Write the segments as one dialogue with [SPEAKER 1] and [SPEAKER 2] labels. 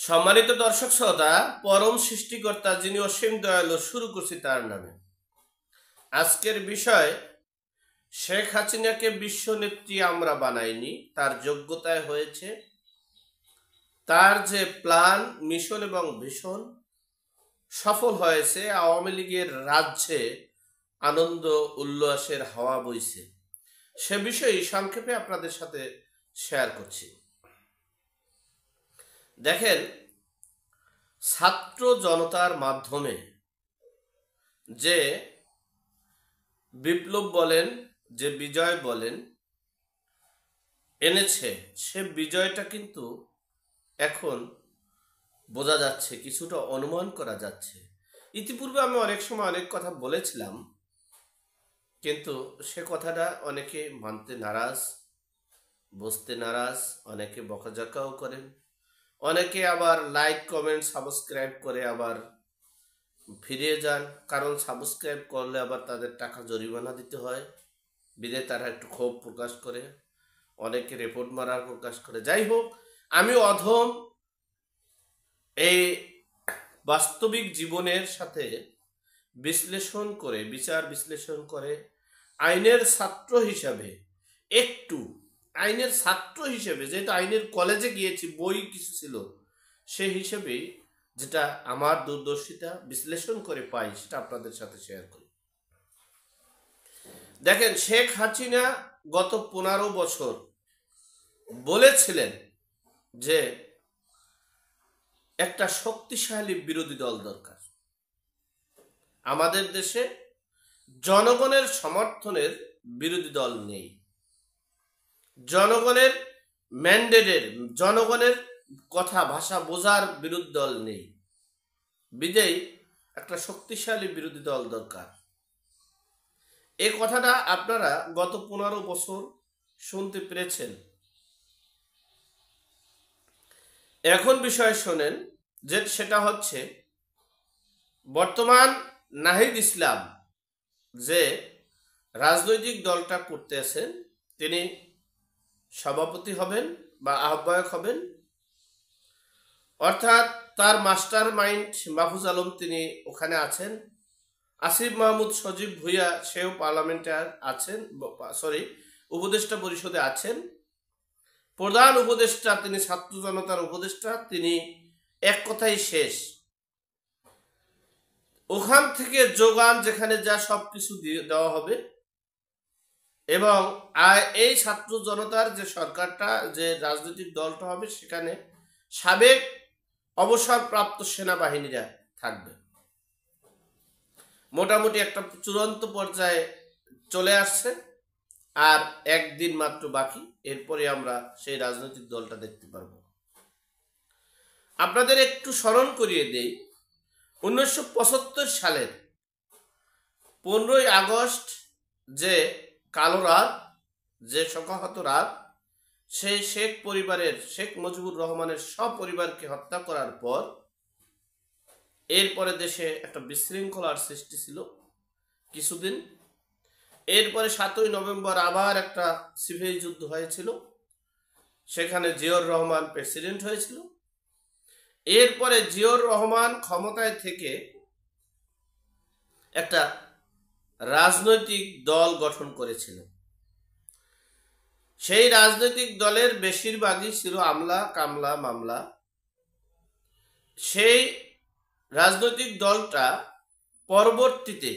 [SPEAKER 1] সম্মানিত দর্শক শ্রোতা, পরম সৃষ্টিকর্তা যিনি অসীম দয়ালু, শুরু করছি তার নামে। আজকের বিষয়, শেখ হাসিনাকে বিশ্ব নেত্রী আমরা বানাইনি, তার যোগ্যতায় হয়েছে। তার যে প্ল্যান, মিশন এবং ভিশন সফল হয়েছে। আওয়ামী লীগের রাজ্যে আনন্দ উল্লাসের হাওয়া বইছে। সে বিষয়ে সংক্ষেপে আপনাদের সাথে শেয়ার করছি। দেখেন, ছাত্র জনতার মাধ্যমে যে বিপ্লব বলেন, যে বিজয় বলেন এনেছে, সে বিজয়টা কিন্তু এখন বোঝা যাচ্ছে, কিছুটা অনুমান করা যাচ্ছে। ইতিপূর্বে আমি অনেক সময় অনেক কথা বলেছিলাম, কিন্তু সে কথাটা অনেকে মানতে নারাজ, বুঝতে নারাজ, অনেকে বকাঝকাও করেন, অনেকে আবার লাইক কমেন্ট সাবস্ক্রাইব করে আবার ফিরিয়ে যান। কারণ সাবস্ক্রাইব করলে আবার তাদের টাকা জরিমানা দিতে হয়, বিদায় তারা একটু ক্ষোভ প্রকাশ করে, অনেকে রিপোর্ট মারার প্রকাশ করে। যাই হোক, আমি অধম এই বাস্তবিক জীবনের সাথে বিশ্লেষণ করে, বিচার বিশ্লেষণ করে, আইনের ছাত্র হিসাবে, একটু আইনের ছাত্র হিসেবে, যেহেতু আইনের কলেজে গিয়েছি, বই কিছু ছিল, সে হিসেবেই যেটা আমার দূরদর্শিতা বিশ্লেষণ করে পাই, সেটা আপনাদের সাথে শেয়ার করি। দেখেন, শেখ হাসিনা গত 15 বছর বলেছিলেন যে একটা শক্তিশালী বিরোধী দল দরকার। আমাদের দেশে জনগণের সমর্থনের বিরোধী দল নেই, জনগণের ম্যান্ডেটের, জনগণের কথা ভাষা বোঝার বিরোধী দল নেই, বিদেয় একটা শক্তিশালী বিরোধী দল দরকার। এই কথাটা আপনারা গত 15 বছর শুনতে পেরেছেন। এখন বিষয় শোনেন, যে সেটা হচ্ছে বর্তমান নাহিদ ইসলাম যে রাজনৈতিক দলটা করতেছেন, তিনি সভাপতি হবেন বা আহ্বায়ক হবেন, অর্থাৎ তার মাস্টার মাইন্ড মাহফুজ আলম তিনি ওখানে আছেন, আসিফ মাহমুদ সজীব ভুইয়া সেও পার্লামেন্টে আছেন, উপদেষ্টা পরিষদে আছেন। প্রধান উপদেষ্টা তিনি ছাত্র জনতার উপদেষ্টা, তিনি এক কথাই শেষ। ওখান থেকে যোগান যেখানে যা সবকিছু দেওয়া হবে, এবং এই ছাত্র জনতার যে সরকারটা, যে রাজনৈতিক দলটা হবে, সেখানে সাবেক অবসরপ্রাপ্ত সেনাবাহিনীরা থাকবে। মোটামুটি একটা চূড়ান্ত পর্যায়ে চলে আসছে, আর একদিন মাত্র বাকি, এরপরে আমরা সেই রাজনৈতিক দলটা দেখতে পারব। আপনাদের একটু স্মরণ করিয়ে দেই, 1975 সালের 15ই আগস্ট যে কালো রাত, যে শোকাহত রাত, সেই শেখ পরিবারের, শেখ মুজিবুর রহমানের সপরিবারকে হত্যা করার পর এরপরে দেশে একটা বিশৃঙ্খলার সৃষ্টি ছিল কিছুদিন। এরপরে 7ই নভেম্বর আবার একটা সিভিল যুদ্ধ হয়েছিল, সেখানে জিয়র রহমান প্রেসিডেন্ট হয়েছিল। এরপরে জিয়র রহমান ক্ষমতায় থেকে একটা রাজনৈতিক দল গঠন করেছিলেন। সেই রাজনৈতিক দলের বেশিরভাগই ছিল আমলা কামলা মামলা। সেই রাজনৈতিক দলটা পরবর্তীতে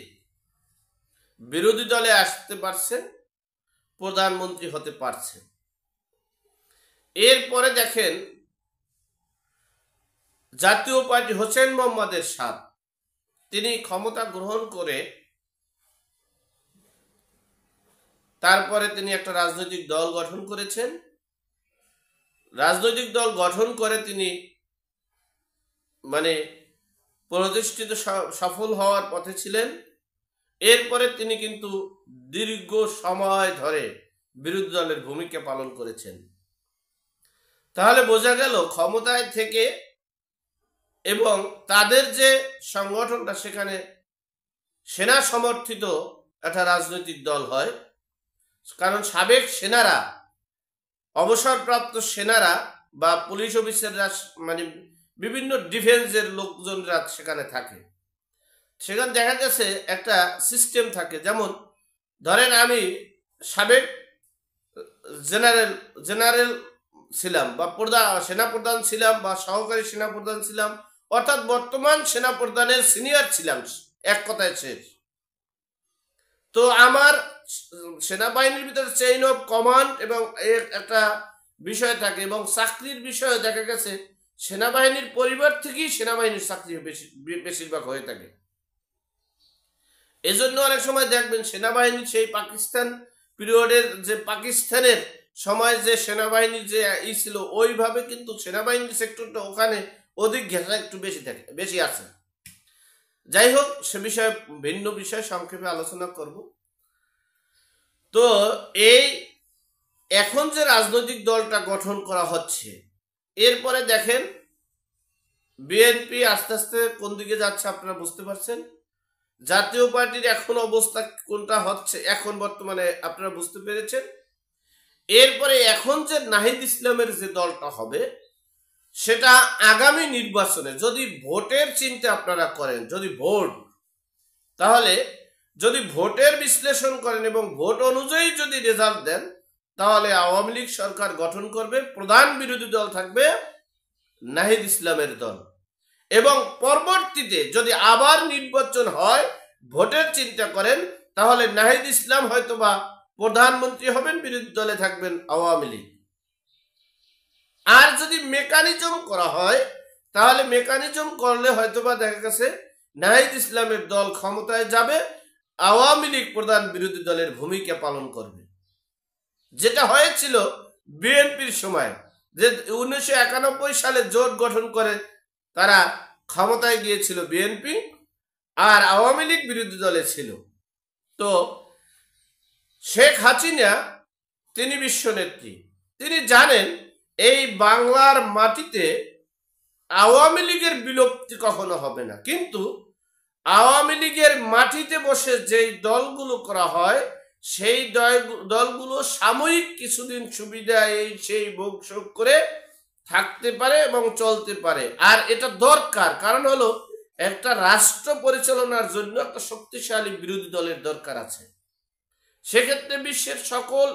[SPEAKER 1] বিরোধী দলে আসতে পারছে, প্রধানমন্ত্রী হতে পারছে। এরপরে দেখেন, জাতীয় পার্টি হোসেন মোহাম্মদ এরশাদ তিনি ক্ষমতা গ্রহণ করে তারপরে তিনি একটা রাজনৈতিক দল গঠন করেছেন। রাজনৈতিক দল গঠন করে তিনি প্রতিষ্ঠিত সফল হওয়ার পথে ছিলেন। এরপরে তিনি কিন্তু দীর্ঘ সময় ধরে বিরোধী দলের ভূমিকা পালন করেছেন। তাহলে বোঝা গেল, ক্ষমতায় থেকে এবং তাদের যে সংগঠনটা, সেখানে সেনা সমর্থিত একটা রাজনৈতিক দল হয়। কারণ সাবেক সেনারা, অবসরপ্রাপ্ত সেনারা বা পুলিশ অফিসাররা বিভিন্ন ডিফেন্সের লোকজনরা সেখানে থাকে। সেখানে দেখা গেছে একটা সিস্টেম থাকে, যেমন ধরেন আমি সাবেক জেনারেল ছিলাম বা সেনাপ্রধান ছিলাম বা সহকারী সেনাপ্রধান ছিলাম, অর্থাৎ বর্তমান সেনাপ্রধানের সিনিয়র ছিলাম, এক কথায় শেষ। তো আমার সেনাবাহিনীর ভিতরে চেইন অফ কমান্ড এবং এর একটা বিষয় থাকে, এবং চাকরির বিষয়ে দেখা গেছে সেনাবাহিনীর পরিবার থেকেই সেনাবাহিনীর চাকরি বেশিরভাগ হয়ে থাকে। এজন্য অনেক সময় দেখবেন সেনাবাহিনী সেই পাকিস্তান পিরিয়ডের যে পাকিস্তানের সময় যে সেনাবাহিনীর যে ছিল ওইভাবে কিন্তু সেনাবাহিনীর সেক্টরটা ওখানে অধিক ঘেঁষা একটু বেশি আছে। যাই হোক, সে বিষয়ে ভিন্ন বিষয় সংক্ষেপে আলোচনা করব। তো এই এখন যে রাজনৈতিক দলটা গঠন করা হচ্ছে, এরপরে দেখেন বিএনপি আস্তে আস্তে কোন দিকে যাচ্ছে আপনারা বুঝতে পারছেন। জাতীয় পার্টির এখন অবস্থা কোনটা হচ্ছে এখন বর্তমানে আপনারা বুঝতে পেরেছেন। এরপরে এখন যে নাহিদ ইসলামের যে দলটা হবে, সেটা আগামী নির্বাচনে যদি ভোটের চিন্তা আপনারা করেন, যদি ভোট, তাহলে যদি ভোটের বিশ্লেষণ করেন এবং ভোট অনুযায়ী যদি রেজাল্ট দেন, তাহলে আওয়ামী লীগ সরকার গঠন করবে, প্রধান বিরোধী দল থাকবে নাহিদ ইসলামের দল। এবং পরবর্তীতে যদি আবার নির্বাচন হয়, ভোটের চিন্তা করেন, তাহলে নাহিদ ইসলাম হয়তোবা প্রধানমন্ত্রী হবেন, বিরোধী দলে থাকবেন আওয়ামী লীগ। আর যদি মেকানিজম করা হয়, তাহলে মেকানিজম করলে হয়তোবা দেখা গেছে নাহিদ ইসলামের দল ক্ষমতায় যাবে, আওয়ামী লীগ প্রধান বিরোধী দলের ভূমিকা পালন করবে। যেটা হয়েছিল বিএনপির সময়, যে 1991 সালে জোট গঠন করে তারা ক্ষমতায় গিয়েছিল বিএনপি, আর আওয়ামী লীগ বিরোধী দলে ছিল। তো শেখ হাসিনা তিনি বিশ্বনেত্রী, তিনি জানেন এই বাংলার মাটিতে আওয়ামী লীগের বিলুপ্তি কখনো হবে না, কিন্তু আওয়ামী লীগের মাটিতে বসে যেই দলগুলো করা হয়, সেই দলগুলো সাময়িক কিছুদিন সুবিধা এই সেই ভোগ শোক করে থাকতে পারে এবং চলতে পারে। আর এটা দরকার, কারণ হলো একটা রাষ্ট্র পরিচালনার জন্য একটা শক্তিশালী বিরোধী দলের দরকার আছে। সেক্ষেত্রে বিশ্বের সকল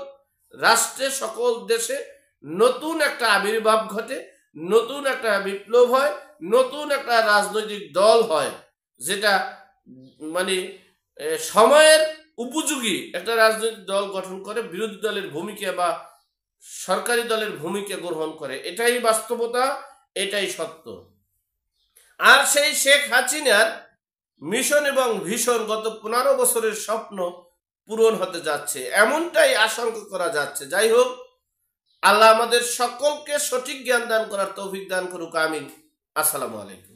[SPEAKER 1] রাষ্ট্রে, সকল দেশে নতুন একটা আবির্ভাব ঘটে, নতুন একটা বিপ্লব হয়, নতুন একটা রাজনৈতিক দল হয়, যেটা মানে সময়ের উপযোগী একটা রাজনৈতিক দল গঠন করে, বিরোধী দলের ভূমিকা বা সরকারি দলের ভূমিকা গ্রহণ করে। এটাই বাস্তবতা, এটাই সত্য। আর সেই শেখ হাসিনার মিশন এবং ভিশন গত 15 বছরের স্বপ্ন পূরণ হতে যাচ্ছে, এমনটাই আশঙ্কা করা যাচ্ছে। যাই হোক, আল্লাহ আমাদের সকলকে সঠিক জ্ঞান দান করার তৌফিক দান করুক, আমিন। আসসালামু আলাইকুম।